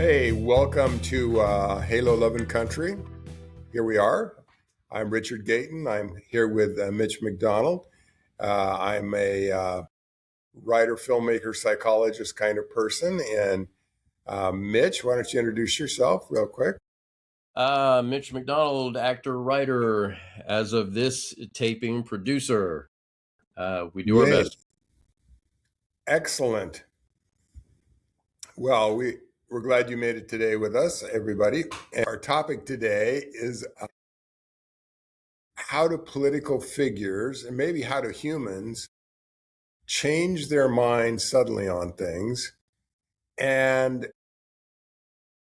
Hey, welcome to Halo Lovin' Country. Here we are. I'm Richard Gayton. I'm here with Mitch McDonald. I'm a writer, filmmaker, psychologist kind of person. And Mitch, why don't you introduce yourself real quick? Mitch McDonald, actor, writer, as of this taping, producer. We do our Yay. best. Excellent. Well, we're glad you made it today with us, everybody. And our topic today is how do political figures, and maybe how do humans, change their mind suddenly on things? And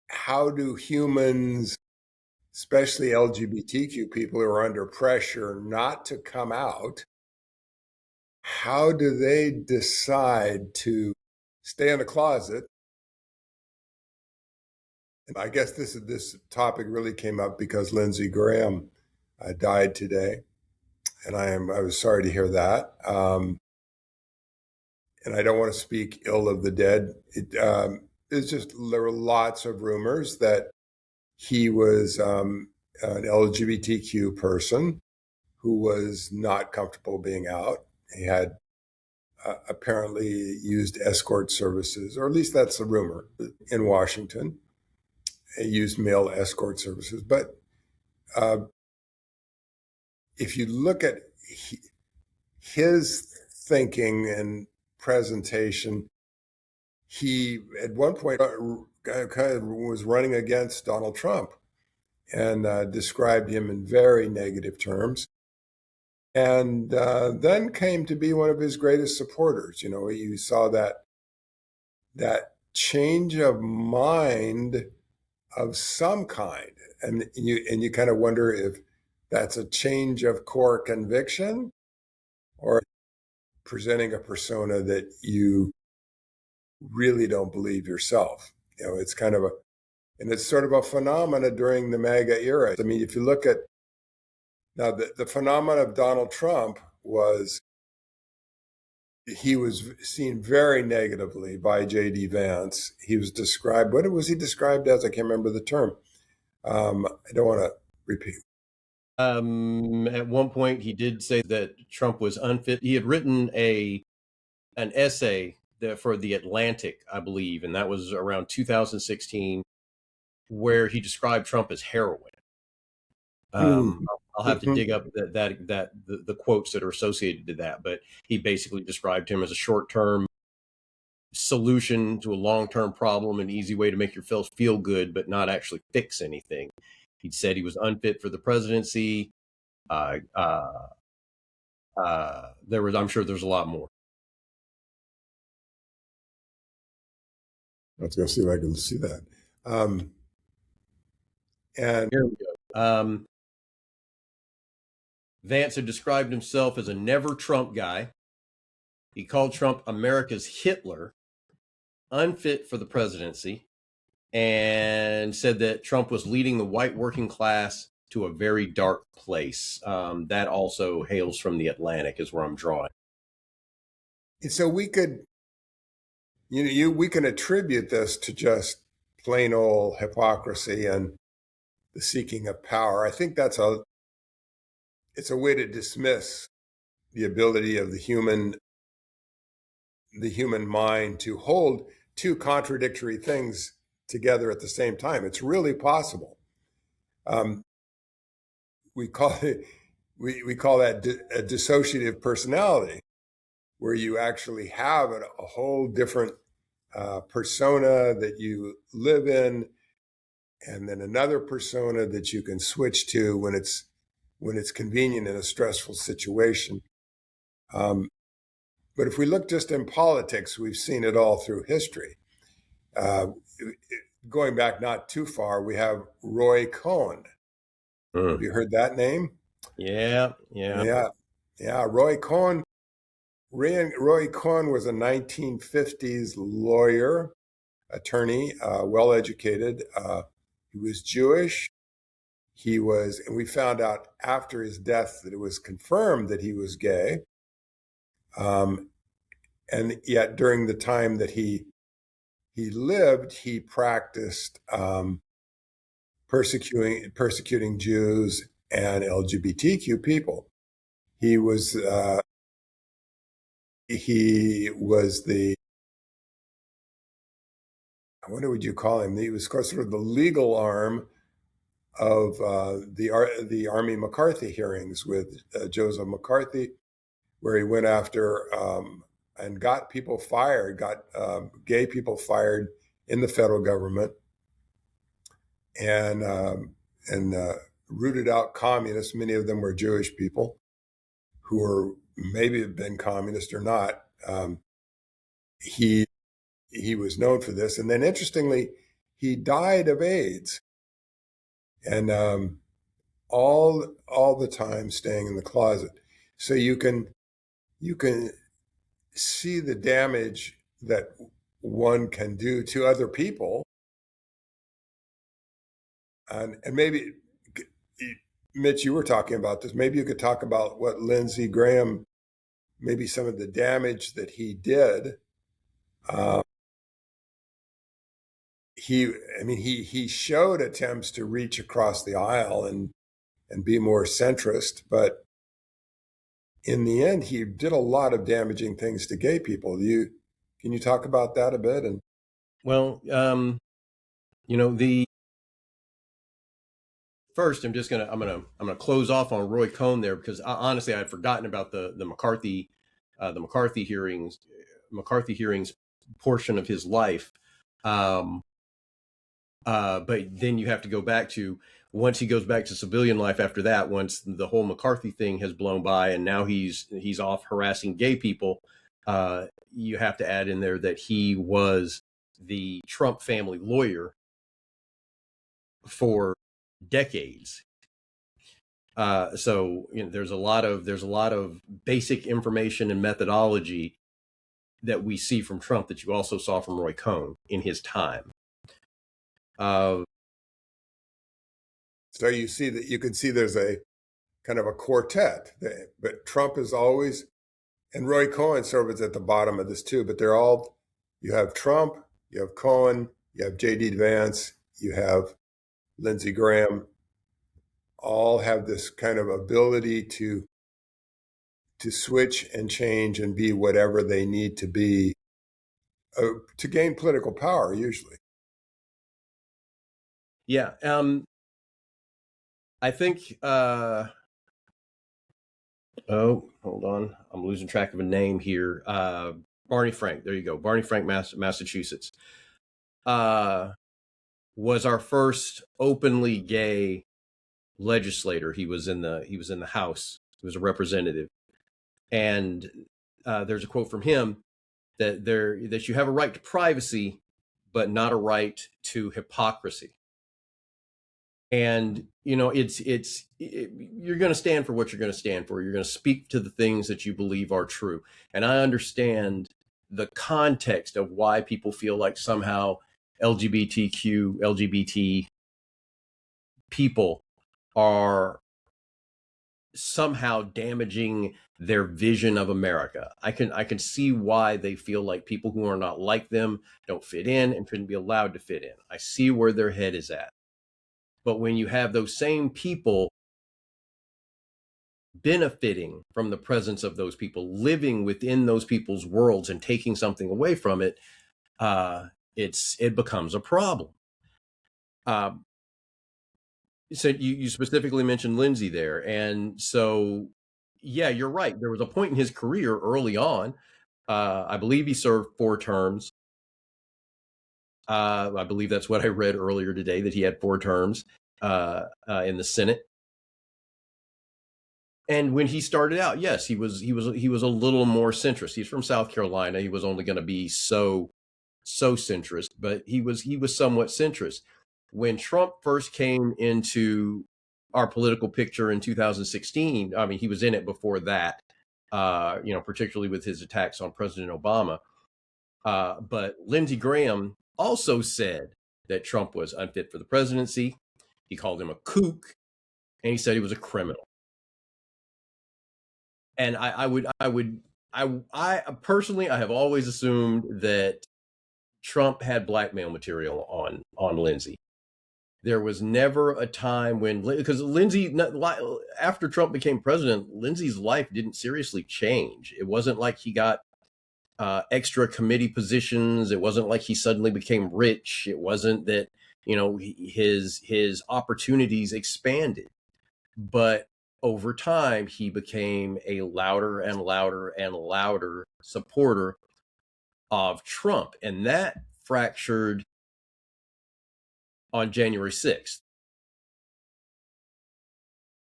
how do humans, especially LGBTQ people who are under pressure not to come out, how do they decide to stay in the closet? And I guess this topic really came up because Lindsey Graham died today, and I was sorry to hear that. And I don't want to speak ill of the dead. It's just there were lots of rumors that he was an LGBTQ person who was not comfortable being out. He had apparently used escort services, or at least that's the rumor in Washington. He used male escort services. But if you look at his thinking and presentation, he at one point kind of was running against Donald Trump and described him in very negative terms. And then came to be one of his greatest supporters. You know, you saw that change of mind of some kind, and you kind of wonder if that's a change of core conviction or presenting a persona that you really don't believe yourself. You know, it's kind of and it's sort of a phenomena during the MAGA era. I mean, if you look at now, the phenomenon of Donald Trump was he was seen very negatively by J.D. Vance. He was described, what was he described as? I can't remember the term. I don't want to repeat. At one point, he did say that Trump was unfit. He had written an essay for The Atlantic, I believe, and that was around 2016, where he described Trump as heroin. I'll have to dig up the quotes that are associated to that, but he basically described him as a short-term solution to a long-term problem, an easy way to make yourself feel good, but not actually fix anything. He said he was unfit for the presidency. I'm sure there's a lot more. I was going to see if I can see that. And here we go. Vance had described himself as a never Trump guy. He called Trump America's Hitler, unfit for the presidency, and said that Trump was leading the white working class to a very dark place. That also hails from The Atlantic, is where I'm drawing. so we could, we can attribute this to just plain old hypocrisy and the seeking of power. I think it's a way to dismiss the ability of the human mind to hold two contradictory things together at the same time. It's really possible. We call it we call that a dissociative personality, where you actually have a whole different persona that you live in, and then another persona that you can switch to when it's convenient in a stressful situation. But if we look just in politics, we've seen it all through history. Going back not too far, we have Roy Cohn. Have you heard that name? Yeah. Roy Cohn. Roy Cohn was a 1950s lawyer, attorney, well-educated. He was Jewish. And we found out after his death that it was confirmed that he was gay. And yet during the time that he he lived, he practiced persecuting Jews and LGBTQ people. He was the, what would you call him? He was sort of the legal arm of the Army McCarthy hearings with Joseph McCarthy, where he went after and got people fired, got gay people fired in the federal government, and rooted out communists. Many of them were Jewish people who were maybe have been communist or not. He was known for this, and then interestingly, he died of AIDS, and all the time staying in the closet. So you can see the damage that one can do to other people, and maybe, Mitch, you were talking about this. Maybe you could talk about what Lindsey Graham, maybe some of the damage that he did. He showed attempts to reach across the aisle and be more centrist, but in the end, he did a lot of damaging things to gay people. Can you talk about that a bit? And Well, the first, I'm gonna close off on Roy Cohn there, because honestly, I had forgotten about the McCarthy hearings portion of his life. But then you have to go back to, once he goes back to civilian life after that, once the whole McCarthy thing has blown by and now he's off harassing gay people, you have to add in there that he was the Trump family lawyer for decades. So there's a lot of basic information and methodology that we see from Trump that you also saw from Roy Cohn in his time. So you can see there's a kind of a quartet, but Trump is always, and Roy Cohn sort of is at the bottom of this too, but you have Trump, you have Cohen, you have J.D. Vance, you have Lindsey Graham, all have this kind of ability to switch and change and be whatever they need to be to gain political power, usually. Yeah. I think, oh, hold on. I'm losing track of a name here. Barney Frank. There you go. Barney Frank, Massachusetts, was our first openly gay legislator. He was in the House. He was a representative. And there's a quote from him that you have a right to privacy, but not a right to hypocrisy. And you're going to stand for what you're going to stand for. You're going to speak to the things that you believe are true. And I understand the context of why people feel like somehow LGBT people are somehow damaging their vision of America. I can see why they feel like people who are not like them don't fit in and shouldn't be allowed to fit in. I see where their head is at. But when you have those same people benefiting from the presence of those people, living within those people's worlds and taking something away from it, it becomes a problem. So you specifically mentioned Lindsey there. And so, yeah, you're right. There was a point in his career early on. I believe he served 4 terms. I believe that's what I read earlier today, that he had 4 terms in the Senate. And when he started out, yes, he was a little more centrist. He's from South Carolina. He was only going to be so centrist, but he was somewhat centrist. When Trump first came into our political picture in 2016, I mean, he was in it before that, particularly with his attacks on President Obama. But Lindsey Graham also said that Trump was unfit for the presidency. He called him a kook, and he said he was a criminal. And I personally, I have always assumed that Trump had blackmail material on Lindsey. There was never a time when, because Lindsey, after Trump became president, Lindsey's life didn't seriously change. It wasn't like he got extra committee positions. It wasn't like he suddenly became rich. It wasn't that, his opportunities expanded. But over time, he became a louder and louder and louder supporter of Trump. And that fractured on January 6th,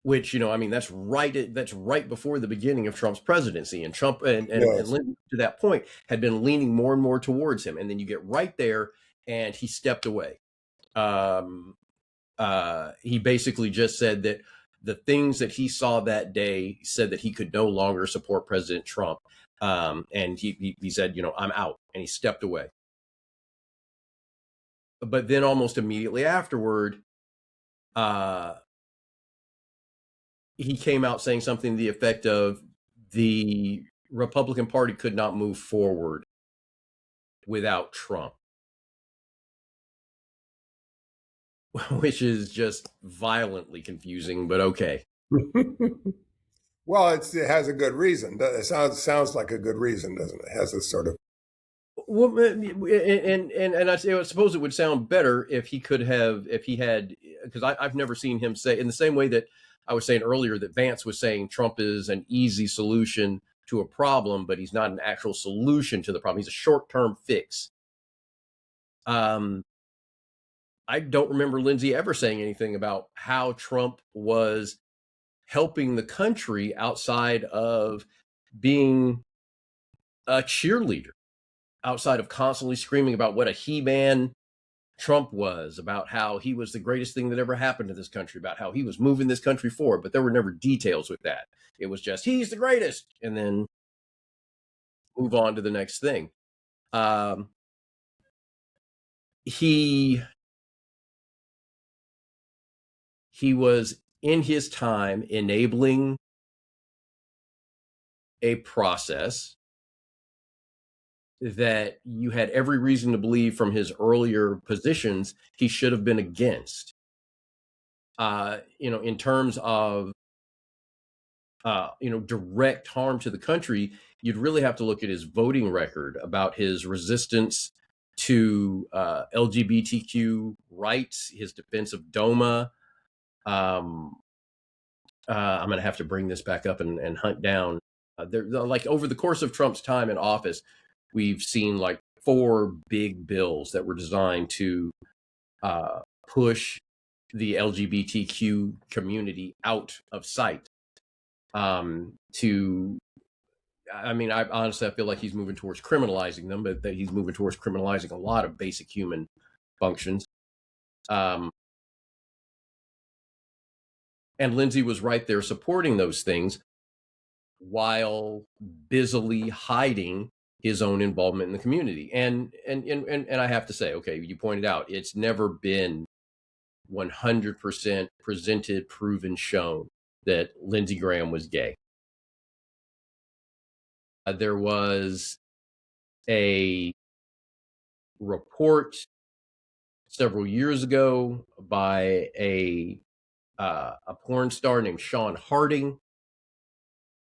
which, that's right before the beginning of Trump's presidency. And Trump and Lindsey, to that point, had been leaning more and more towards him. And then you get right there and he stepped away. He basically just said that the things that he saw that day said that he could no longer support President Trump. And he said, I'm out, and he stepped away. But then almost immediately afterward, he came out saying something to the effect of the Republican Party could not move forward without Trump, which is just violently confusing, but okay. Well, it has a good reason. It sounds like a good reason, doesn't it? It has a sort of. Well, and I suppose it would sound better if he had, because I've never seen him say, in the same way that I was saying earlier that Vance was saying Trump is an easy solution to a problem, but he's not an actual solution to the problem. He's a short-term fix. I don't remember Lindsey ever saying anything about how Trump was helping the country outside of being a cheerleader, outside of constantly screaming about what a he-man Trump was, about how he was the greatest thing that ever happened to this country, about how he was moving this country forward. But there were never details with that. It was just, he's the greatest, and then move on to the next thing. He was, in his time, enabling a process that you had every reason to believe from his earlier positions he should have been against. In terms of direct harm to the country, you'd really have to look at his voting record about his resistance to LGBTQ rights, his defense of DOMA. I'm going to have to bring this back up and hunt down. Like over the course of Trump's time in office, we've seen like 4 big bills that were designed to push the LGBTQ community out of sight. I honestly, I feel like he's moving towards criminalizing them, but that he's moving towards criminalizing a lot of basic human functions. And Lindsey was right there supporting those things while busily hiding his own involvement in the community. And I have to say, okay, you pointed out, it's never been 100% presented, proven, shown that Lindsey Graham was gay. There was a report several years ago by a porn star named Sean Harding,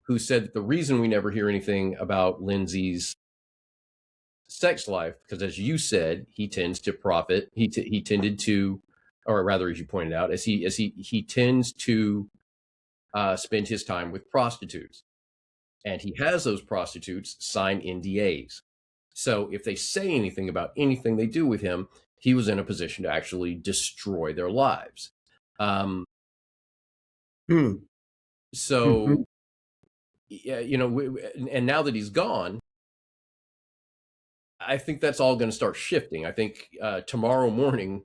who said that the reason we never hear anything about Lindsey's sex life, because as you said, he tends to profit. He tended to, or rather, as you pointed out, he tends to spend his time with prostitutes, and he has those prostitutes sign NDAs. So if they say anything about anything they do with him, he was in a position to actually destroy their lives. So, yeah, and now that he's gone, I think that's all going to start shifting. I think tomorrow morning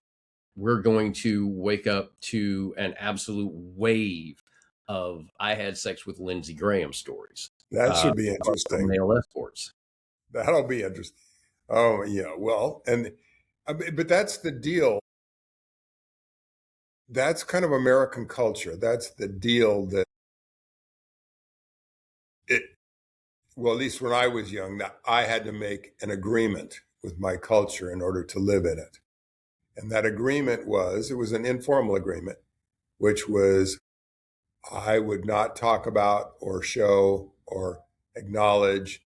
we're going to wake up to an absolute wave of "I had sex with Lindsey Graham" stories. That should be interesting. Male escorts. That'll be interesting. Oh yeah, well, but that's the deal. That's kind of American culture. That's the deal that well, at least when I was young, that I had to make an agreement with my culture in order to live in it. And that agreement was, it was an informal agreement, which was I would not talk about or show or acknowledge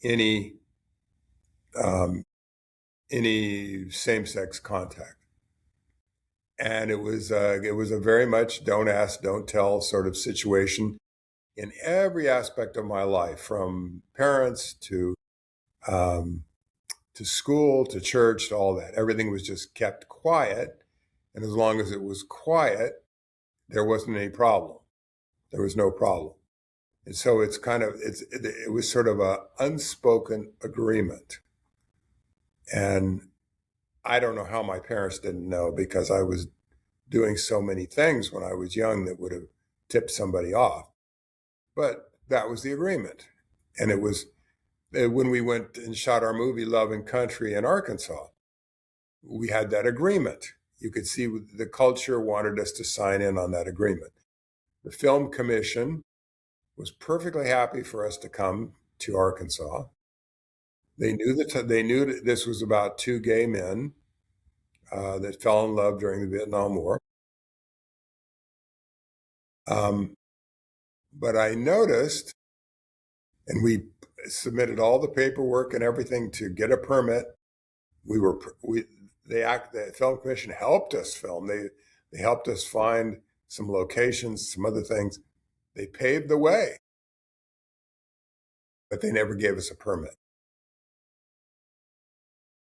any same-sex contact. And it was a very much don't ask, don't tell sort of situation in every aspect of my life, from parents to school, to church, to all that. Everything was just kept quiet. And as long as it was quiet, there wasn't any problem. There was no problem. And so it was sort of an unspoken agreement. And I don't know how my parents didn't know, because I was doing so many things when I was young that would have tipped somebody off. But that was the agreement. And it was when we went and shot our movie Love and Country in Arkansas, we had that agreement. You could see the culture wanted us to sign in on that agreement. The film commission was perfectly happy for us to come to Arkansas. They knew that this was about two gay men that fell in love during the Vietnam War. But I noticed, and we submitted all the paperwork and everything to get a permit. The film commission helped us film. They helped us find some locations, some other things. They paved the way, but they never gave us a permit.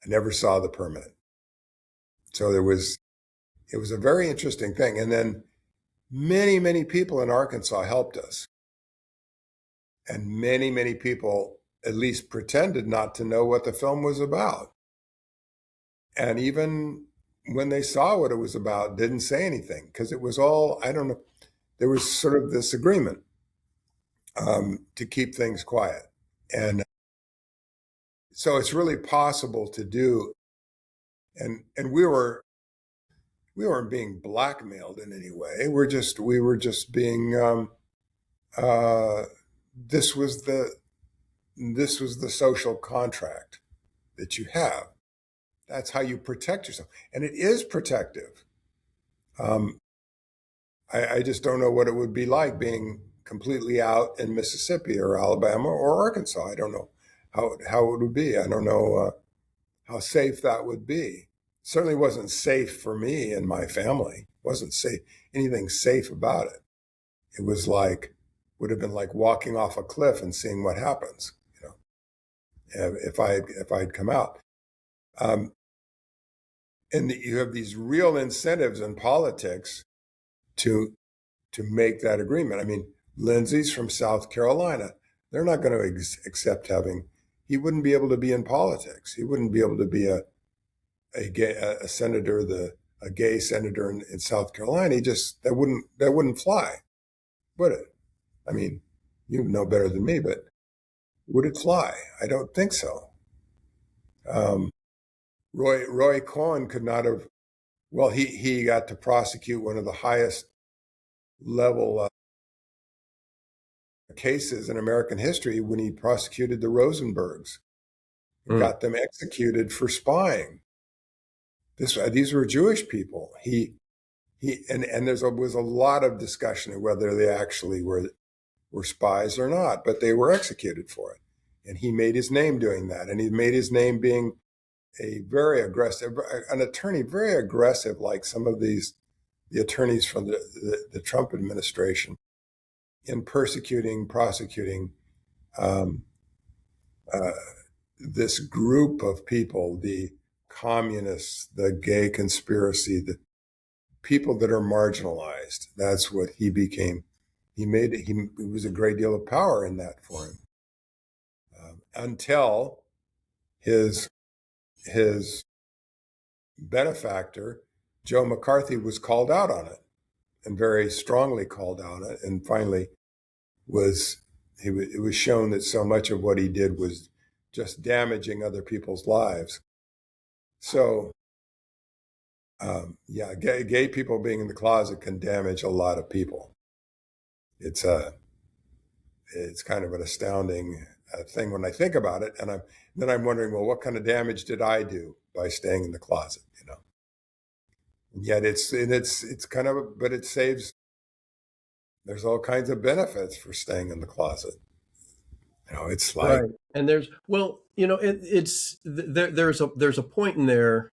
I never saw the permit. So it was a very interesting thing. And then many, many people in Arkansas helped us. And many, many people at least pretended not to know what the film was about. And even when they saw what it was about, didn't say anything, because it was all, I don't know, there was sort of this agreement to keep things quiet. And so it's really possible to do. And we weren't being blackmailed in any way. We were just being, this was the social contract that you have. That's how you protect yourself. And it is protective. I just don't know what it would be like being completely out in Mississippi or Alabama or Arkansas. I don't know how it would be. I don't know how safe that would be. It certainly wasn't safe for me and my family. It wasn't safe, anything safe about it. It was would have been like walking off a cliff and seeing what happens, if I'd come out. And you have these real incentives in politics to make that agreement. I mean, Lindsey's from South Carolina. They're not going to accept he wouldn't be able to be in politics. He wouldn't be able to be a senator, a gay senator in South Carolina. That wouldn't fly, would it? I mean, you know better than me, but would it fly? I don't think so. Roy Cohn could not have. Well, he got to prosecute one of the highest level cases in American history when he prosecuted the Rosenbergs. Got them executed for spying. These were Jewish people. And there was a lot of discussion of whether they actually were spies or not, but they were executed for it. And he made his name doing that. And he made his name being an attorney, very aggressive, like some of the attorneys from the Trump administration, in prosecuting this group of people, the communists, the gay conspiracy, the people that are marginalized. That's what he became. It was a great deal of power in that for him, until his benefactor, Joe McCarthy, was called out on it, and very strongly called out on it. And finally it was shown that so much of what he did was just damaging other people's lives. So, gay people being in the closet can damage a lot of people. It's kind of an astounding thing when I think about it, and I'm wondering, well, what kind of damage did I do by staying in the closet? And yet it's kind of, but it saves. There's all kinds of benefits for staying in the closet. It's like, right. And there's, well, there's a point in there.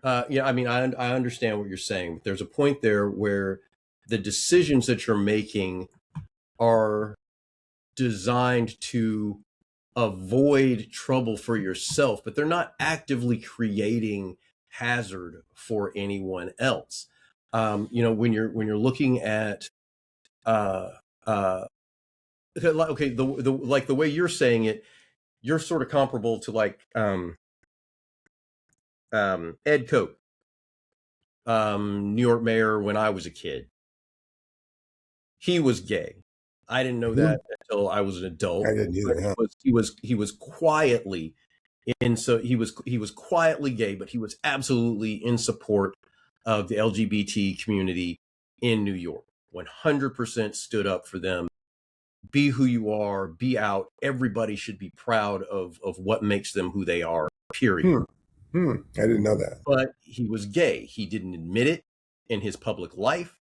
Yeah, I mean, I understand what you're saying. But there's a point there where the decisions that you're making are designed to avoid trouble for yourself, but they're not actively creating hazard for anyone else. When you're looking at okay, the way you're saying it, you're sort of comparable to like Ed Koch, New York mayor when I was a kid. He was gay. I didn't know that until I was an adult. I didn't either. Yeah. He was quietly he was quietly gay, but he was absolutely in support of the LGBT community in New York. 100% stood up for them. Be who you are, be out. Everybody should be proud of what makes them who they are, period. I didn't know that. But he was gay. He didn't admit it in his public life,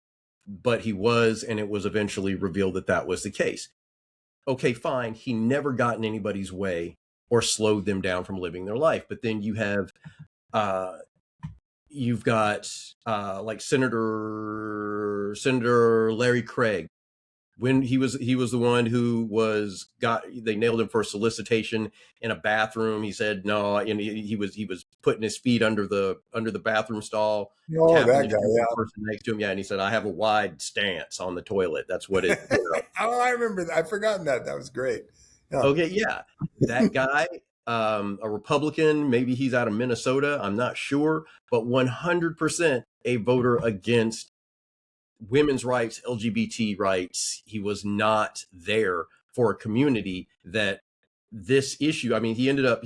but he was, and it was eventually revealed that that was the case. Okay, fine. He never got in anybody's way or slowed them down from living their life. But then you've got like Senator Larry Craig. When he was the one who they nailed him for solicitation in a bathroom. He said no, and he was putting his feet under the bathroom stall. Oh, that guy, yeah. Person next to him, yeah, and he said, "I have a wide stance on the toilet." That's what it. Oh, I remember that. I've forgotten that. That was great. Yeah. Okay, yeah, that guy, a Republican, maybe he's out of Minnesota. I'm not sure, but 100% a voter against women's rights, LGBT rights. He was not there for a community that this issue. I mean, he ended up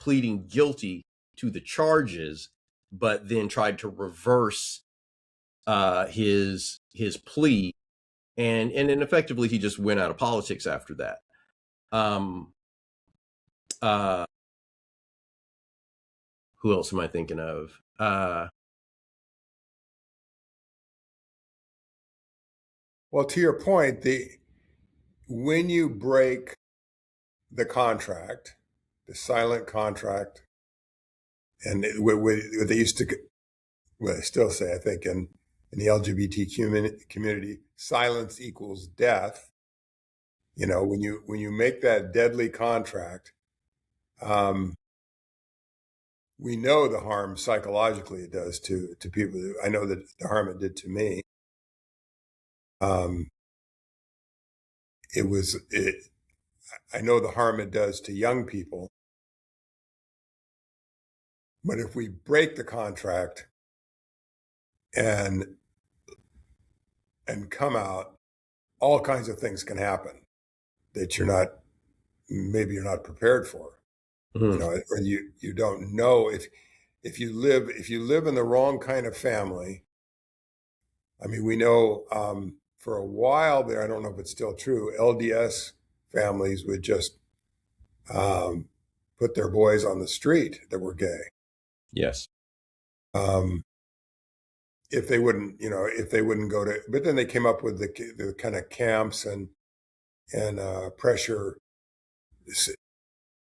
pleading guilty to the charges, but then tried to reverse his plea, and then effectively he just went out of politics after that. Who else am I thinking of? Well, to your point, when you break the contract, the silent contract, and what they used to, well, they still say, I think, in the LGBTQ community, silence equals death. When you make that deadly contract, we know the harm psychologically it does to people. I know that the harm it did to me. I know the harm it does to young people. But if we break the contract and come out, all kinds of things can happen that maybe you're not prepared for. Mm-hmm. Or you don't know if you live in the wrong kind of family. I mean, we know for a while there, I don't know if it's still true, LDS families would just put their boys on the street that were gay. Yes. If they wouldn't go to, but then they came up with the kind of camps and pressure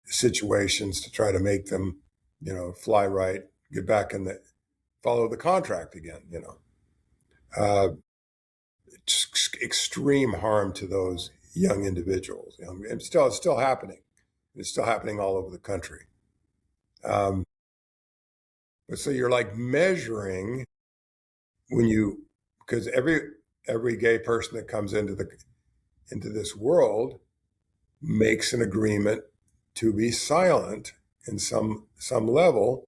situations to try to make them, fly right, get back follow the contract again, extreme harm to those young individuals. It's still happening. It's still happening all over the country. But so you're like measuring because every gay person that comes into this world makes an agreement to be silent in some level.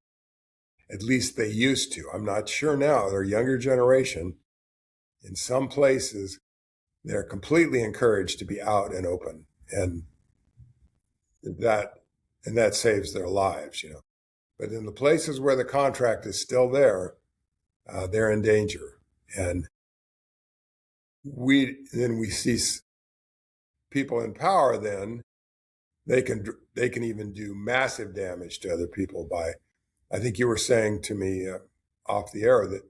At least they used to. I'm not sure now. Their younger generation, in some places, they're completely encouraged to be out and open, and that saves their lives, But in the places where the contract is still there, they're in danger. And we see people in power, then they can even do massive damage to other people by. I think you were saying to me off the air that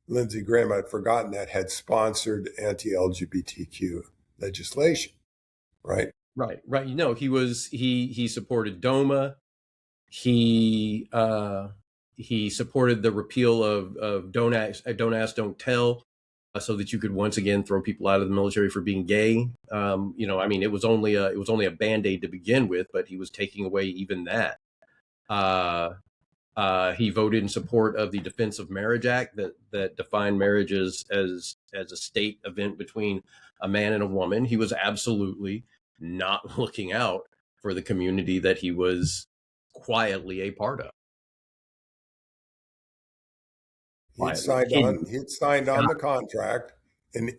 Lindsey Graham, I'd forgotten that, had sponsored anti-LGBTQ legislation, right? Right. You know, he supported DOMA. He supported the repeal of don't ask, don't tell, so that you could once again throw people out of the military for being gay. You know, I mean, it was only a Band-Aid to begin with, but he was taking away even that. He voted in support of the Defense of Marriage Act that defined marriage as a state event between a man and a woman. He was absolutely not looking out for the community that he was quietly a part of. He had signed on the contract, and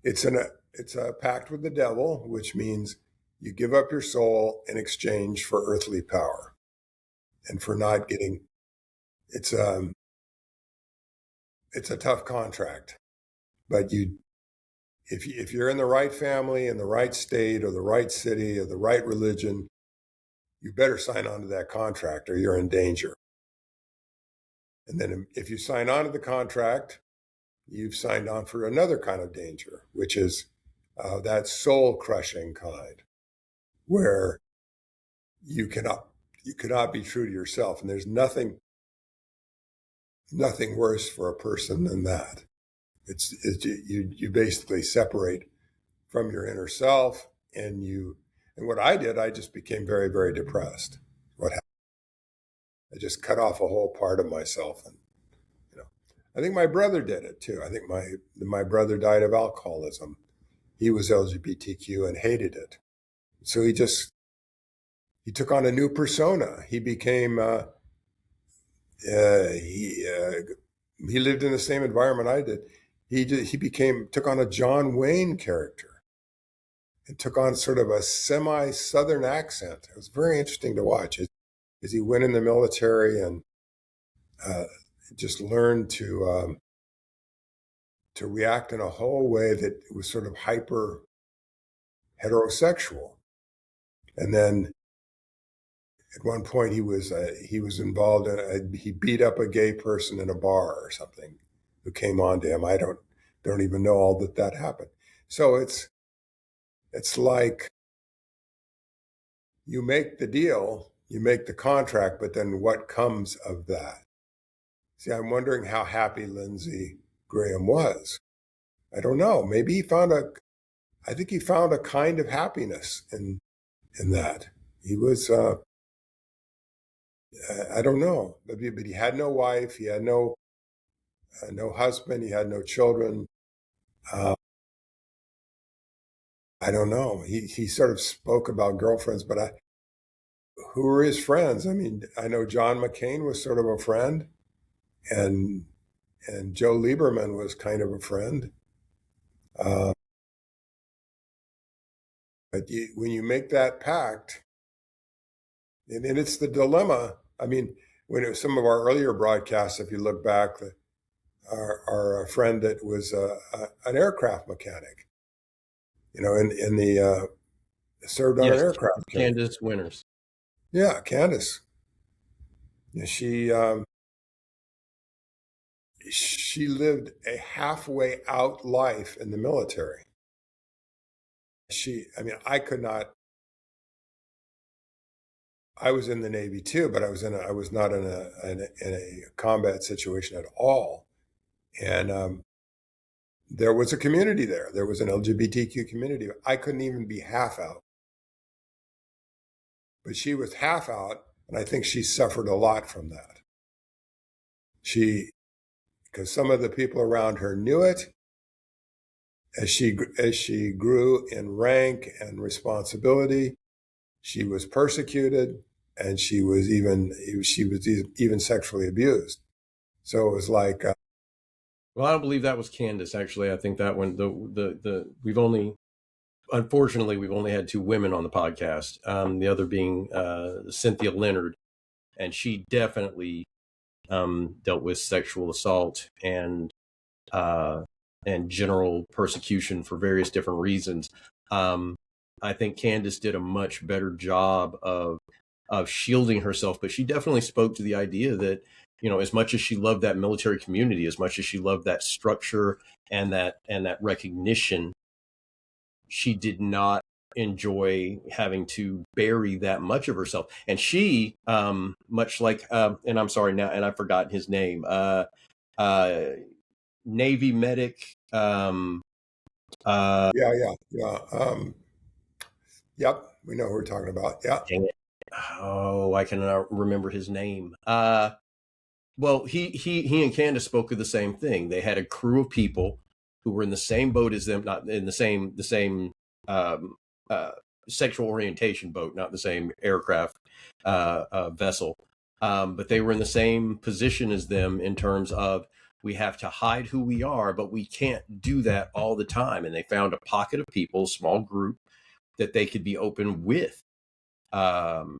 it's a pact with the devil, which means you give up your soul in exchange for earthly power, and for not getting. It's a tough contract, but if you're in the right family, in the right state, or the right city, or the right religion, you better sign on to that contract, or you're in danger. And then if you sign on to the contract, you've signed on for another kind of danger, which is that soul-crushing kind, where you cannot be true to yourself, and there's nothing worse for a person than that. It's you basically separate from your inner self, and what I did, I just became very, very depressed. What happened? I just cut off a whole part of myself, and I think my brother did it too. I think my brother died of alcoholism. He was LGBTQ and hated it, so he took on a new persona. He became he lived in the same environment I did. He took on a John Wayne character and took on sort of a semi-Southern accent. It was very interesting to watch as he went in the military and just learned to react in a whole way that was sort of hyper heterosexual. And then at one point he was involved in he beat up a gay person in a bar or something who came on to him. I don't even know all that happened. So it's like you make the deal, you make the contract, but then what comes of that? See, I'm wondering how happy Lindsey Graham was. I don't know. Maybe I think he found a kind of happiness in that. He was, I don't know, but he had no wife, he had no husband, he had no children. I don't know. He sort of spoke about girlfriends, but who were his friends? I mean, I know John McCain was sort of a friend, and Joe Lieberman was kind of a friend. But when you make that pact, and it's the dilemma. I mean, when it was some of our earlier broadcasts, if you look back, our friend that was an aircraft mechanic, in the served on an aircraft carrier. Candace Winters. Yeah, Candace. She lived a halfway out life in the military. I could not. I was in the Navy too, but I was not in a combat situation at all. And there was a community there. There was an LGBTQ community. I couldn't even be half out. But she was half out, and I think she suffered a lot from that. Because some of the people around her knew it. As she grew in rank and responsibility, she was persecuted, and she was even sexually abused. So it was like. Well, I don't believe that was Candace. Actually, I think that one. Unfortunately, we've only had two women on the podcast. The other being Cynthia Leonard, and she definitely dealt with sexual assault and general persecution for various different reasons. I think Candace did a much better job of shielding herself, but she definitely spoke to the idea that, as much as she loved that military community, as much as she loved that structure and that recognition, she did not enjoy having to bury that much of herself. And she, much like, and I'm sorry now, and I've forgotten his name, uh, Navy medic. Yeah. Yep, we know who we're talking about. Yeah. Dang it. Oh, I cannot remember his name. Well, he and Candace spoke of the same thing. They had a crew of people who were in the same boat as them, not in the same um, uh, sexual orientation boat, not the same aircraft vessel, but they were in the same position as them in terms of we have to hide who we are, but we can't do that all the time. And they found a pocket of people, a small group that they could be open with. Um,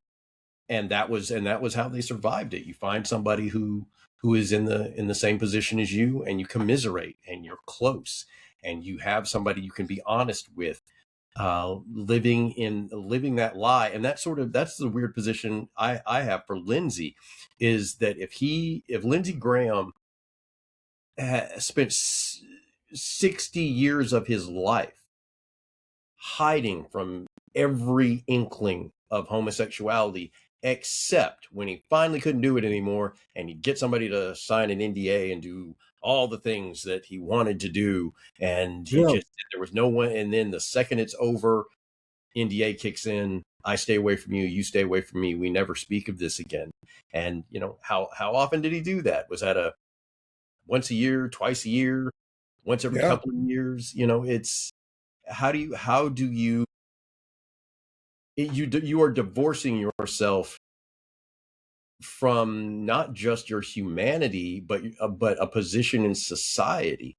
and that was how they survived it. You find somebody who is in the same position as you, and you commiserate, and you're close, and you have somebody you can be honest with, living that lie. And that's the weird position I have for Lindsey, is that if Lindsey Graham spent 60 years of his life hiding from every inkling of homosexuality, except when he finally couldn't do it anymore and he'd get somebody to sign an NDA and do all the things that he wanted to do. And Yeah. there was no one. And then the second it's over, NDA kicks in. I stay away from you. You stay away from me. We never speak of this again. And how often did he do that? Was that a once a year, twice a year, once every Yeah. couple of years? It's how do you you are divorcing yourself from not just your humanity, but a position in society.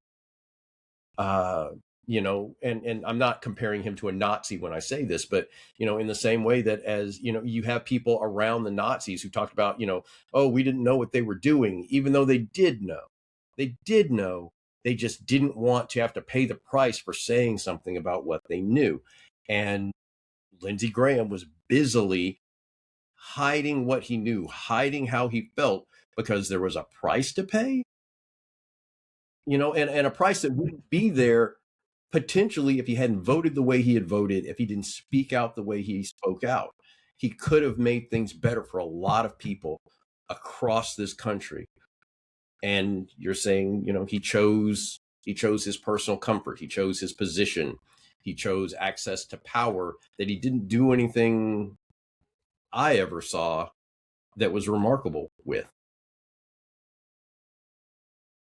uh and I'm not comparing him to a Nazi when I say this, but in the same way that, as you have people around the Nazis who talked about, oh, we didn't know what they were doing, even though they did know. They just didn't want to have to pay the price for saying something about what they knew. And Lindsey Graham was busily hiding what he knew, hiding how he felt, because there was a price to pay, and a price that wouldn't be there potentially if he hadn't voted the way he had voted, if he didn't speak out the way he spoke out. He could have made things better for a lot of people across this country. And you're saying, he chose his personal comfort, he chose his position, he chose access to power, that he didn't do anything I ever saw that was remarkable with.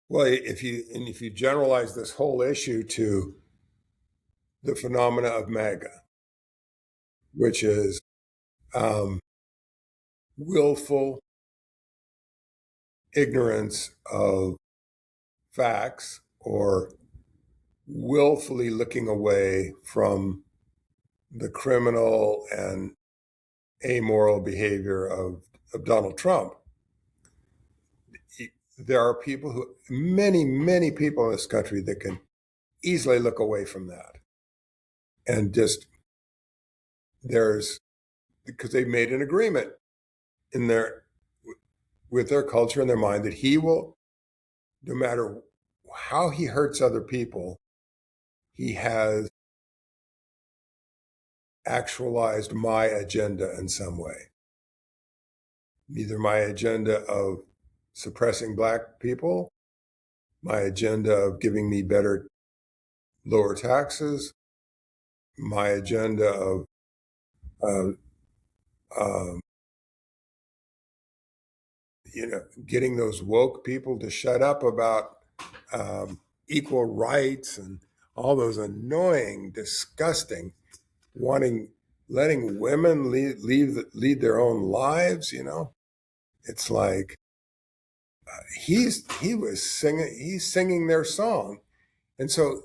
Well, if you generalize this whole issue to the phenomena of MAGA, which is um, willful ignorance of facts, or willfully looking away from the criminal and amoral behavior of Donald Trump. There are many people in this country that can easily look away from that. And just, because they've made an agreement in with their culture and their mind that he will, no matter how he hurts other people, he has actualized my agenda in some way. Either my agenda of suppressing Black people, my agenda of giving me lower taxes, my agenda of uh, um, getting those woke people to shut up about equal rights and all those annoying, disgusting, letting women lead their own lives. It's like he's singing their song, and so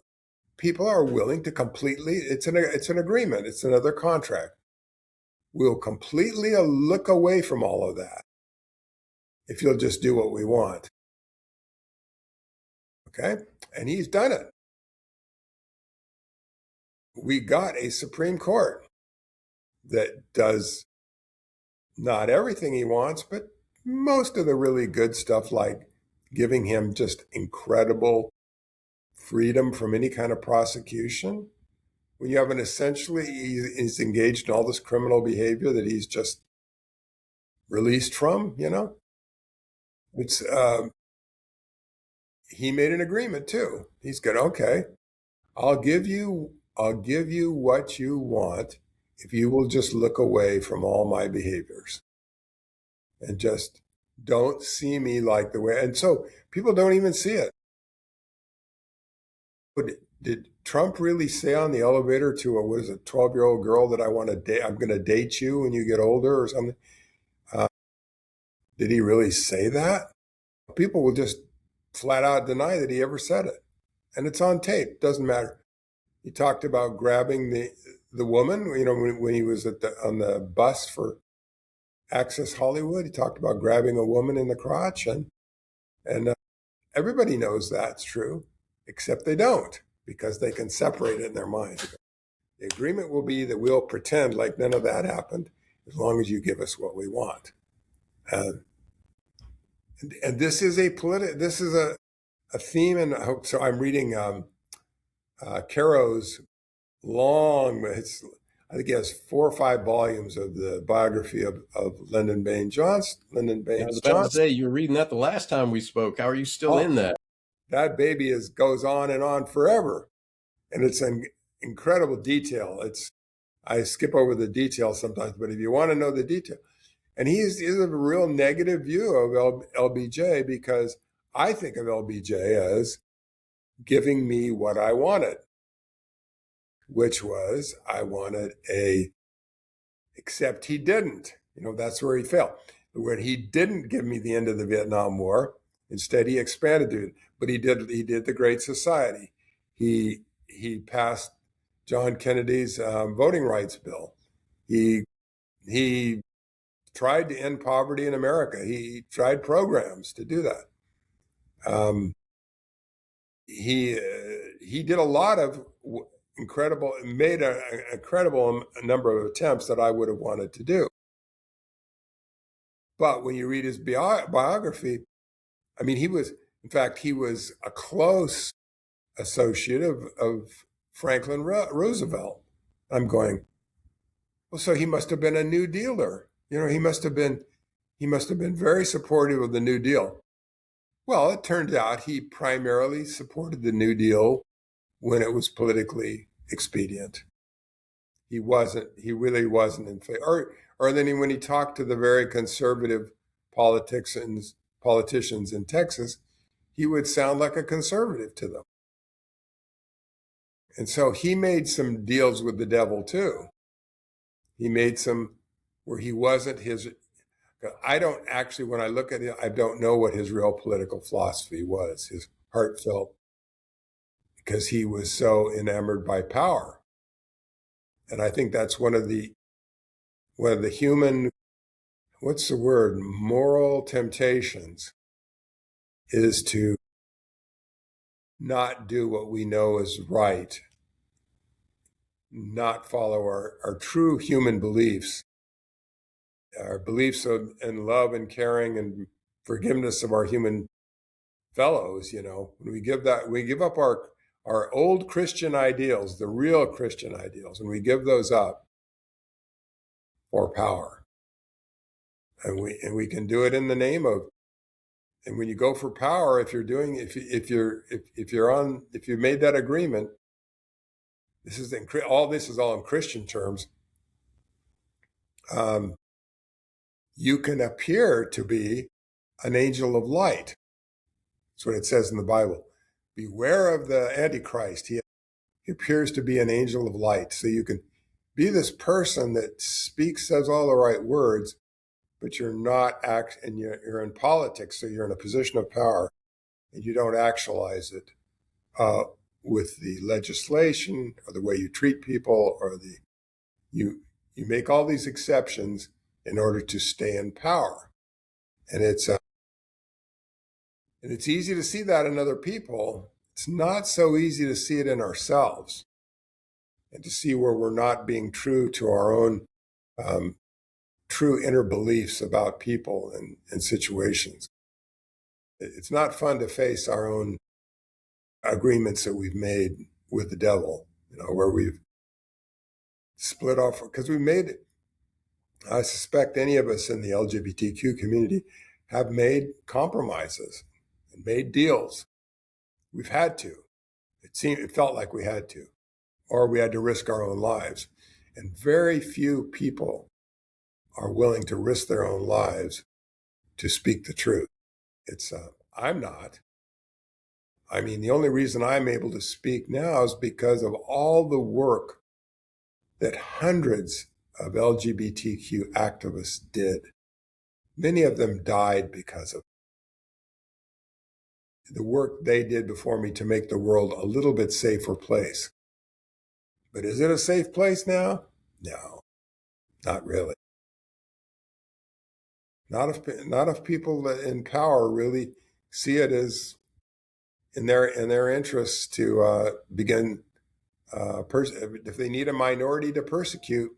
people are willing to completely. It's an agreement. It's another contract. We'll completely look away from all of that if you'll just do what we want. Okay, and he's done it. we got a Supreme Court that does not everything he wants, but most of the really good stuff, like giving him just incredible freedom from any kind of prosecution. When you have an essentially, he's engaged in all this criminal behavior that he's just released from, it's, he made an agreement too. He's good. Okay. I'll give you what you want if you will just look away from all my behaviors and just don't see me like the way. And so people don't even see it. Did Trump really say on the elevator to a 12-year-old girl that I want to date? I'm going to date you when you get older or something. Did he really say that? People will just flat out deny that he ever said it, and it's on tape. Doesn't matter. He talked about grabbing the woman. When he was on the bus for Access Hollywood, he talked about grabbing a woman in the crotch, and everybody knows that's true, except they don't, because they can separate it in their mind. The agreement will be that we'll pretend like none of that happened as long as you give us what we want. And this is a theme, and so I'm reading Caro's long. I think he has 4 or 5 volumes of the biography of Lyndon Baines Johnson. I was about to say, you were reading that the last time we spoke. How are you still in that? That baby goes on and on forever, and it's an incredible detail. I skip over the details sometimes, but if you want to know the detail, and he has a real negative view of LBJ, because I think of LBJ as giving me what I wanted, which was I wanted except he didn't. That's where he failed. When he didn't give me the end of the Vietnam War, instead he expanded it. But he did the Great Society. He passed John Kennedy's voting rights bill. He tried to end poverty in America. He tried programs to do that. He did a lot of made an incredible number of attempts that I would have wanted to do. But when you read his biography, I mean, he was a close associate of Franklin Roosevelt. I'm going, well, so he must have been a New Dealer. He must have been very supportive of the New Deal. Well, it turned out he primarily supported the New Deal when it was politically expedient. He really wasn't in favor. Or then when he talked to the very conservative politicians in Texas, he would sound like a conservative to them. And so he made some deals with the devil too. He made some where he wasn't his. I don't actually, when I look at it, I don't know what his real political philosophy was, his heartfelt, because he was so enamored by power. And I think that's one of the human, what's the word, moral temptations, is to not do what we know is right, not follow our true human beliefs, our beliefs in love and caring and forgiveness of our human fellows. When we give up our old Christian ideals, the real Christian ideals, and we give those up for power. And we can do it in the name of. And when you go for power, if you've made that agreement, this is all in Christian terms. You can appear to be an angel of light. That's what it says in the Bible. Beware of the Antichrist. He appears to be an angel of light. So you can be this person that says all the right words, but you're not and you're in politics, so you're in a position of power, and you don't actualize it with the legislation or the way you treat people, or you make all these exceptions in order to stay in power, and it's easy to see that in other people. It's not so easy to see it in ourselves. and to see where we're not being true to our own true inner beliefs about people and situations. It's not fun to face our own agreements that we've made with the devil, where we've split off, because we made it. I suspect any of us in the LGBTQ community have made compromises and made deals. We've had to. It felt like we had to, or we had to risk our own lives. And very few people are willing to risk their own lives to speak the truth. I'm not. I mean, the only reason I'm able to speak now is because of all the work that hundreds of LGBTQ activists did. Many of them died because of the work they did before me to make the world a little bit safer place. But is it a safe place now? No, not really. Not if people in power really see it as in their interests to begin. If they need a minority to persecute,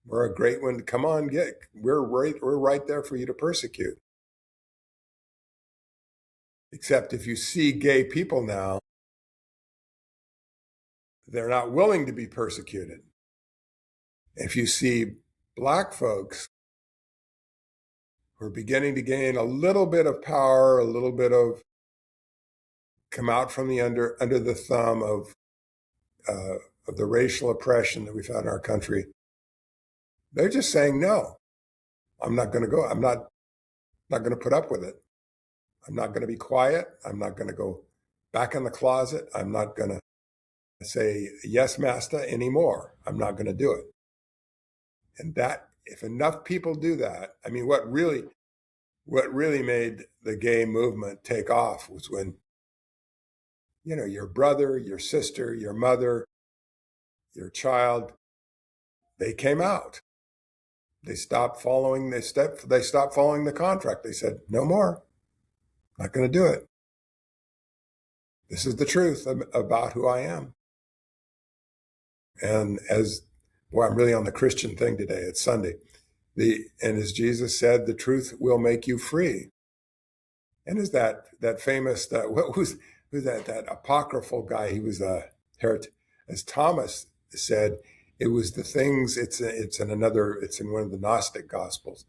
we're a great one. Come on, we're right there for you to persecute. Except if you see gay people now, they're not willing to be persecuted. If you see Black folks who are beginning to gain a little bit of power, a little bit of come out from the under the thumb of the racial oppression that we've had in our country, they're just saying, no, I'm not going to go. I'm not going to put up with it. I'm not going to be quiet. I'm not going to go back in the closet. I'm not going to say, yes, master, anymore. I'm not going to do it. And that, if enough people do that, I mean, what really made the gay movement take off was when, your brother, your sister, your mother, your child, they came out. They stopped following the contract. They said, no more. Not going to do it. This is the truth about who I am. And I'm really on the Christian thing today. It's Sunday. And as Jesus said, the truth will make you free. And is that famous, who's that apocryphal guy? He was a heretic. As Thomas said, it was the things, it's in one of the Gnostic Gospels.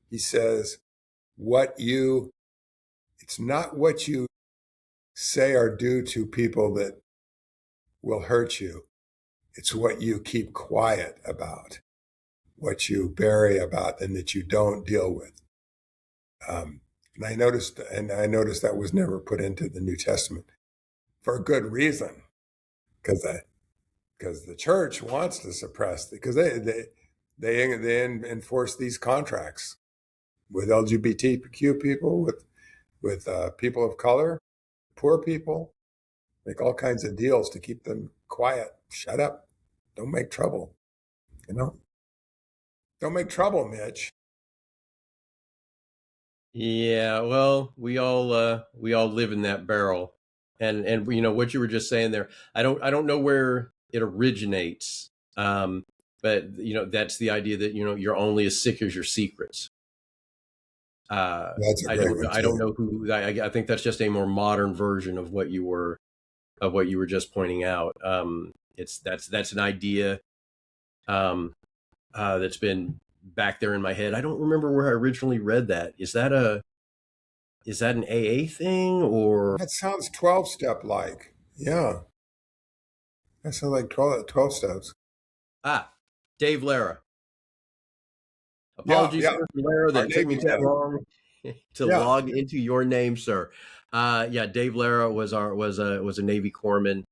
He says, it's not what you say or do to people that will hurt you. It's what you keep quiet about, what you bury about, and that you don't deal with. And I noticed that was never put into the New Testament for a good reason, because the church wants to suppress, because they enforce these contracts with LGBTQ people, with people of color, poor people, make all kinds of deals to keep them quiet. Shut up. Don't make trouble. Don't make trouble, Mitch. Yeah, well, we all live in that barrel, and what you were just saying there. I don't know where it originates, but that's the idea that you're only as sick as your secrets. That's a great one too. I don't know who. I think that's just a more modern version of what you were just pointing out. That's an idea that's been back there in my head. I don't remember where I originally read that. Is that an AA thing, or that sounds 12-step like? Yeah, that sounds like 12 steps. Dave Lara. Apologies, Yeah. Sir, Lara, that it took me that long to log into your name, sir. Dave Lara was a Navy corpsman.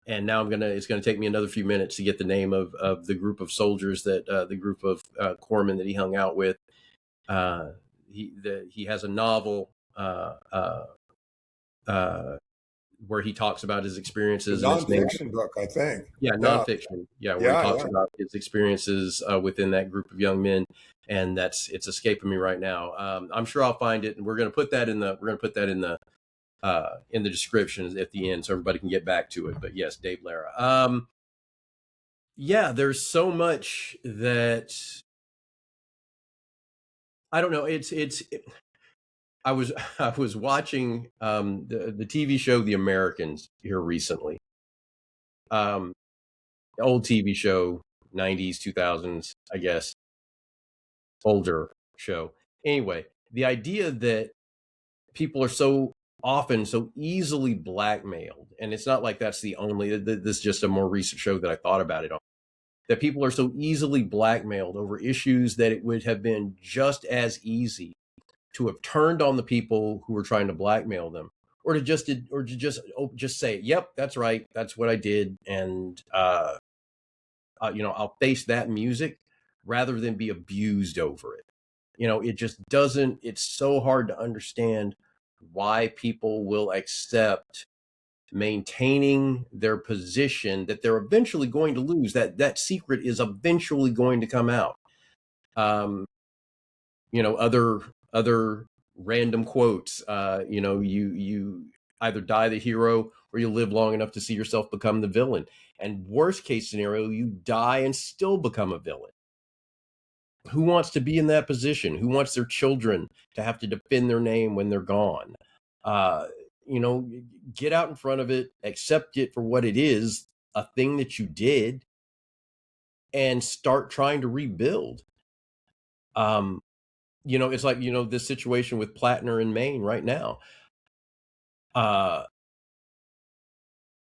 And now it's going to take me another few minutes to get the name of the group of soldiers the group of corpsmen that he hung out with. He has a novel where he talks about his experiences. Nonfiction book, I think. Yeah, nonfiction. Yeah, where he talks about his experiences within that group of young men, and it's escaping me right now. I'm sure I'll find it, and we're going to put that in the in the description at the end so everybody can get back to it. But yes, Dave Lara. Yeah, there's so much that I don't know. I was watching the TV show The Americans here recently. Old TV show, 90s, 2000s, I guess, older show. Anyway, the idea that people are so often so easily blackmailed, and it's not like that's the only, this is just a more recent show that I thought about it on, that people are so easily blackmailed over issues that it would have been just as easy to have turned on the people who were trying to blackmail them, or to just say, "Yep, that's right, that's what I did," and I'll face that music rather than be abused over it. It just doesn't. It's so hard to understand why people will accept maintaining their position that they're eventually going to lose. That secret is eventually going to come out. Other random quotes. You either die the hero or you live long enough to see yourself become the villain. And worst case scenario, you die and still become a villain. Who wants to be in that position? Who wants their children to have to defend their name when they're gone? Get out in front of it, accept it for what it is, a thing that you did, and start trying to rebuild. It's like, this situation with Plattner in Maine right now.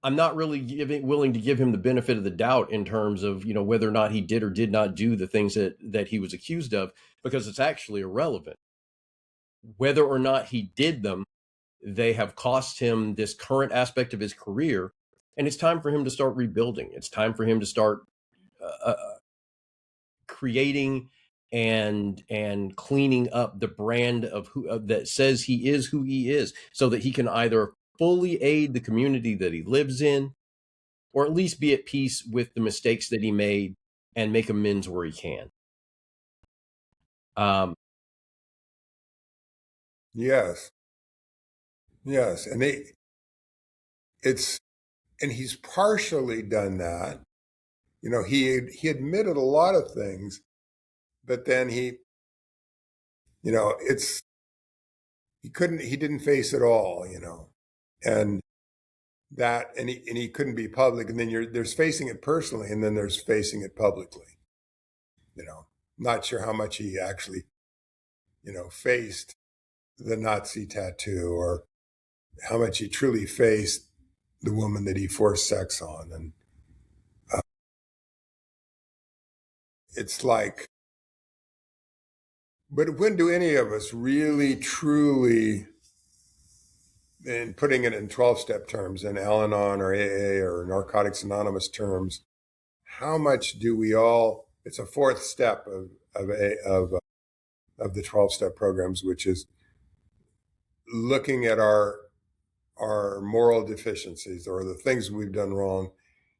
I'm not really willing to give him the benefit of the doubt in terms of, whether or not he did or did not do the things that he was accused of, because it's actually irrelevant. Whether or not he did them, they have cost him this current aspect of his career, and it's time for him to start rebuilding. It's time for him to start creating and cleaning up the brand of who that says he is who he is, so that he can either fully aid the community that he lives in, or at least be at peace with the mistakes that he made and make amends where he can. Yes. And he's partially done that. He admitted a lot of things, but then he didn't face it all, and he couldn't be public. And then there's facing it personally, and then there's facing it publicly. Not sure how much he actually, faced the Nazi tattoo, or how much he truly faced the woman that he forced sex on. And it's like, but when do any of us really, truly, in putting it in 12-step terms, in Al-Anon or AA or Narcotics Anonymous terms, how much do we all, it's a fourth step of the 12-step programs, which is looking at our moral deficiencies or the things we've done wrong.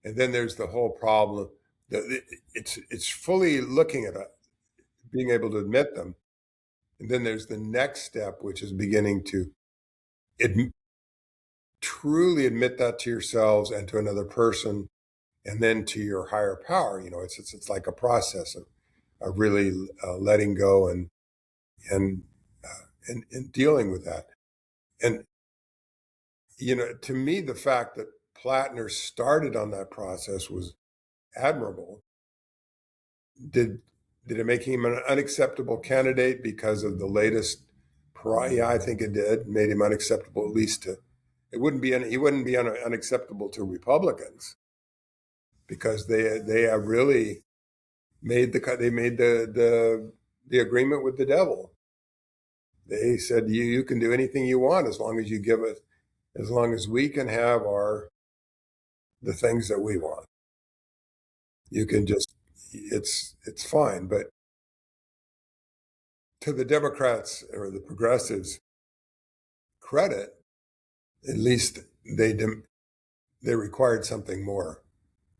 And then there's the whole problem that it's fully looking at it, being able to admit them. And then there's the next step, which is beginning to truly admit that to yourselves and to another person, and then to your higher power. It's like a process of really letting go and dealing with that. And to me, the fact that Plattner started on that process was admirable. Did it make him an unacceptable candidate because of the latest pariah? Yeah, I think it did. Made him unacceptable, at least to. He wouldn't be unacceptable to Republicans, because they have really made the agreement with the devil. They said you can do anything you want as long as you give us, as long as we can have the things that we want. You can just, it's fine. But to the Democrats or the progressives' credit, at least they required something more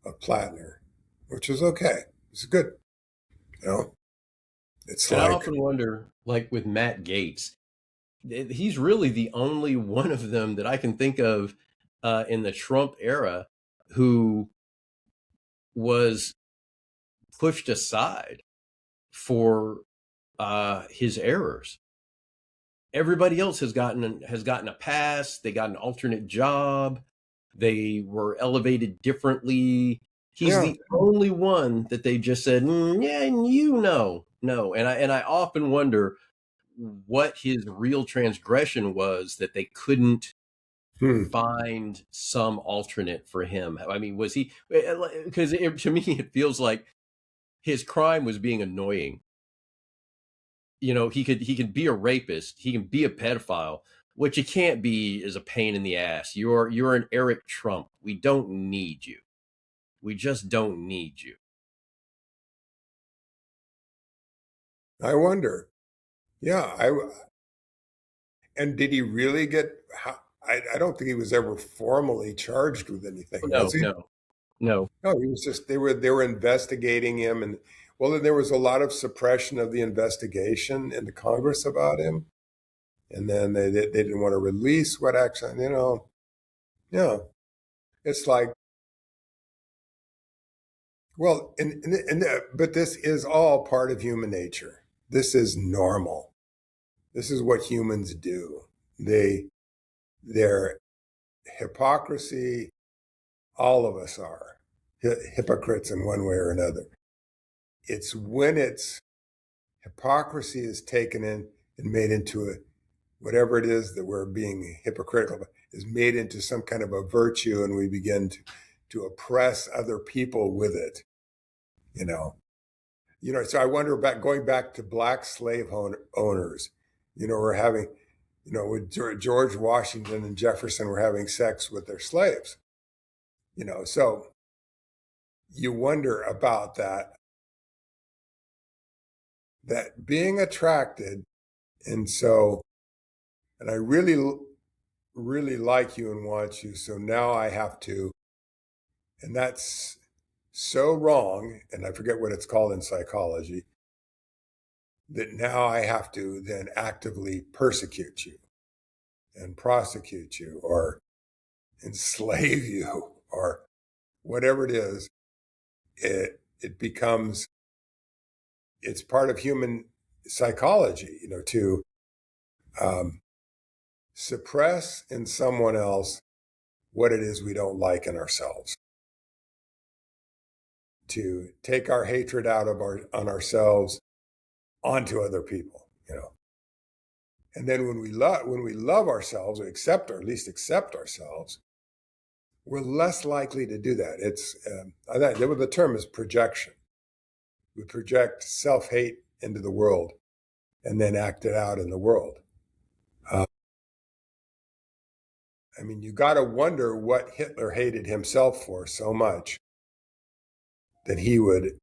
of Plattner, which is okay. It's good. It's and like, I often wonder, like with Matt Gaetz, he's really the only one of them that I can think of in the Trump era who was pushed aside for his errors. Everybody else has gotten a pass. They got an alternate job. They were elevated differently. He's Yeah. the only one that they just said, yeah, no. And I often wonder what his real transgression was that they couldn't find some alternate for him. I mean, was he? Because to me, it feels like his crime was being annoying. He could be a rapist, he can be a pedophile. What you can't be is a pain in the ass. You're an Eric Trump. We don't need you. We just don't need you. I wonder. Yeah. And did he really get? I don't think he was ever formally charged with anything, No, was he? no, no. No, he was just they were investigating him, and well, then there was a lot of suppression of the investigation in the Congress about him, and then they didn't want to release what actually, yeah, it's like, well, but this is all part of human nature. This is normal. This is what humans do. Their hypocrisy. All of us are hypocrites in one way or another. It's when hypocrisy is taken in and made into whatever it is that we're being hypocritical about, is made into some kind of a virtue, and we begin to oppress other people with it. You know, So I wonder about going back to black slave owners. We're having, with George Washington and Jefferson were having sex with their slaves. So you wonder about that being attracted. And I really, really like you and want you. So now I have to, and that's so wrong. And I forget what it's called in psychology, that now I have to then actively persecute you and prosecute you or enslave you or whatever it is. It becomes, it's part of human psychology, to suppress in someone else what it is we don't like in ourselves, to take our hatred out on ourselves onto other people, And then when we love ourselves, or at least accept ourselves, we're less likely to do that. The term is projection. We project self-hate into the world and then act it out in the world. You got to wonder what Hitler hated himself for so much that he would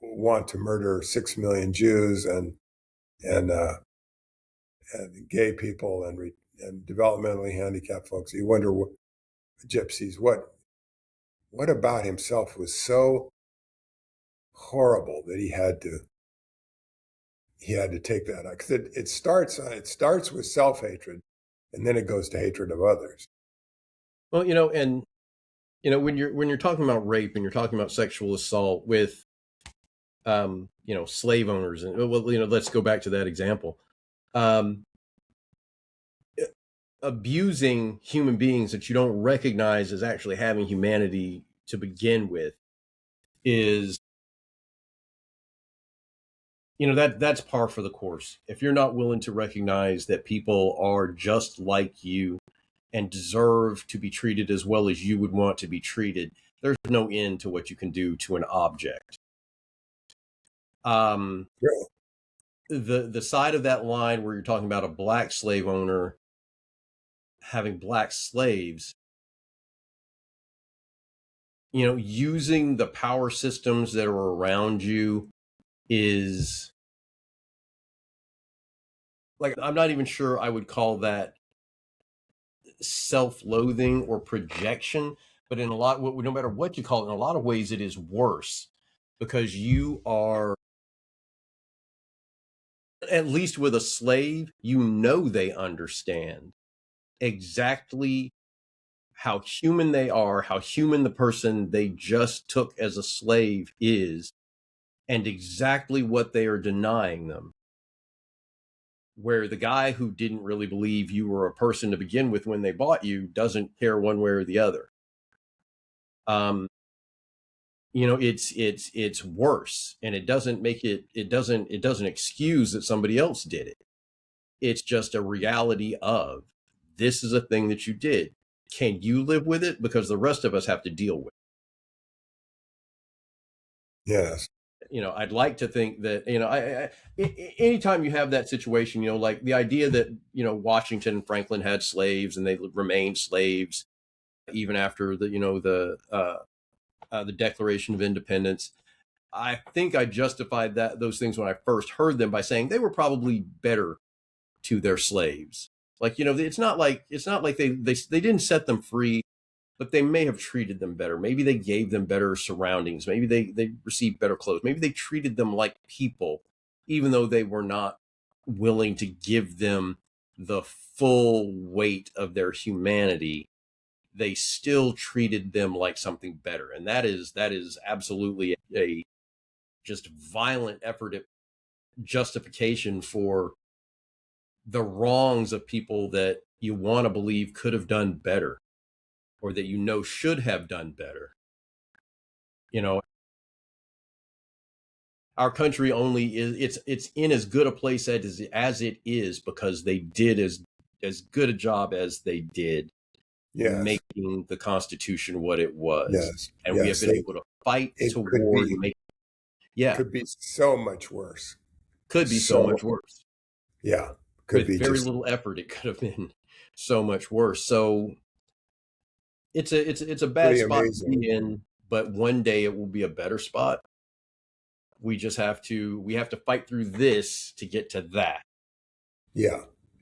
want to murder 6 million Jews and gay people and developmentally handicapped folks. You wonder what gypsies. What about himself was so horrible that he had to take that out? Because it starts with self-hatred, and then it goes to hatred of others. Well, when you're talking about rape and you're talking about sexual assault with slave owners, and let's go back to that example. Abusing human beings that you don't recognize as actually having humanity to begin with is, that's par for the course. If you're not willing to recognize that people are just like you and deserve to be treated as well as you would want to be treated, there's no end to what you can do to an object. Yeah. The side of that line where you're talking about a black slave owner having black slaves, using the power systems that are around you is, like, I'm not even sure I would call that self-loathing or projection, but no matter what you call it, in a lot of ways it is worse, because you are, at least with a slave, you know they understand exactly how human they are, how human the person they just took as a slave is, and exactly what they are denying them. Where the guy who didn't really believe you were a person to begin with when they bought you doesn't care one way or the other. It's worse, and it doesn't make it doesn't excuse that somebody else did it. It's just a reality of, this is a thing that you did. Can you live with it? Because the rest of us have to deal with it. Yes. I'd like to think that, anytime you have that situation, like the idea that, Washington and Franklin had slaves and they remained slaves even after the Declaration of Independence. I think I justified those things when I first heard them by saying they were probably better to their slaves. Like, it's not like they didn't set them free, but they may have treated them better. Maybe they gave them better surroundings. Maybe they received better clothes. Maybe they treated them like people, even though they were not willing to give them the full weight of their humanity. They still treated them like something better. And that is absolutely a just violent effort at justification for the wrongs of people that you want to believe could have done better, or that should have done better. Our country only it's in as good a place as it is because they did as good a job as they did. Yes. Making the Constitution what it was. Yes. And yes. we have been able to fight toward it could be so much worse. Could be so much worse. Yeah. With very little effort, it could have been so much worse. So it's a bad spot to be in, but one day it will be a better spot. We just have to fight through this to get to that. Yeah.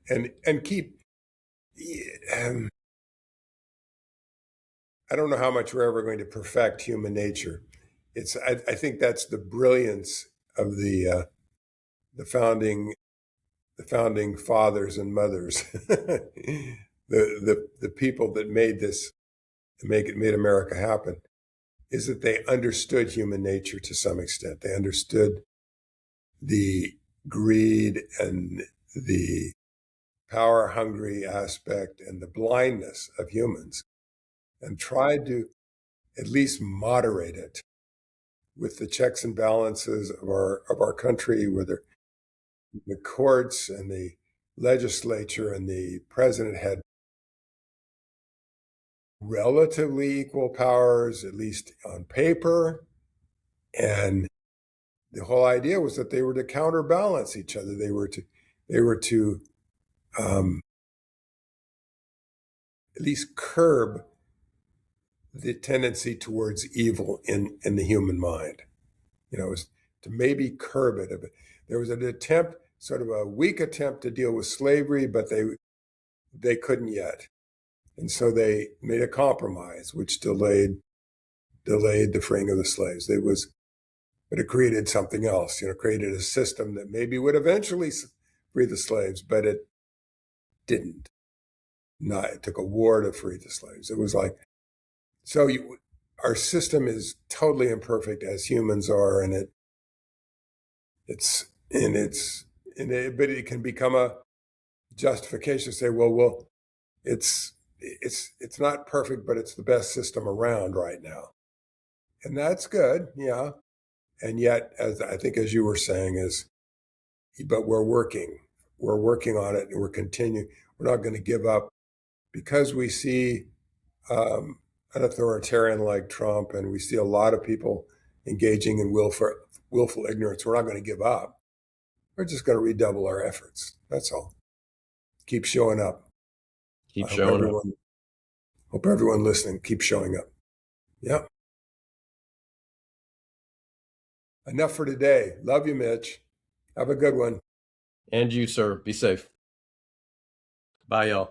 And keep I don't know how much we're ever going to perfect human nature. I think that's the brilliance of the founding fathers and mothers, the people that made America happen, is that they understood human nature to some extent. They understood the greed and the power hungry aspect and the blindness of humans, and tried to at least moderate it with the checks and balances of our country, whether the courts and the legislature and the president had relatively equal powers, at least on paper. And the whole idea was that they were to counterbalance each other. They were to at least curb the tendency towards evil in the human mind. It was to maybe curb it a bit. There was an attempt, sort of a weak attempt, to deal with slavery, but they couldn't yet. And so they made a compromise, which delayed the freeing of the slaves. But it created something else, created a system that maybe would eventually free the slaves, but it didn't. No, it took a war to free the slaves. It was like, our system is totally imperfect as humans are, and but it can become a justification to say, well, it's not perfect, but it's the best system around right now, and that's good, yeah. And yet, as you were saying, but we're working on it, and we're continuing. We're not going to give up because we see an authoritarian like Trump, and we see a lot of people engaging in willful ignorance. We're not going to give up. We're just going to redouble our efforts. That's all. Keep showing up. Hope everyone listening keeps showing up. Yeah. Enough for today. Love you, Mitch. Have a good one. And you, sir. Be safe. Bye, y'all.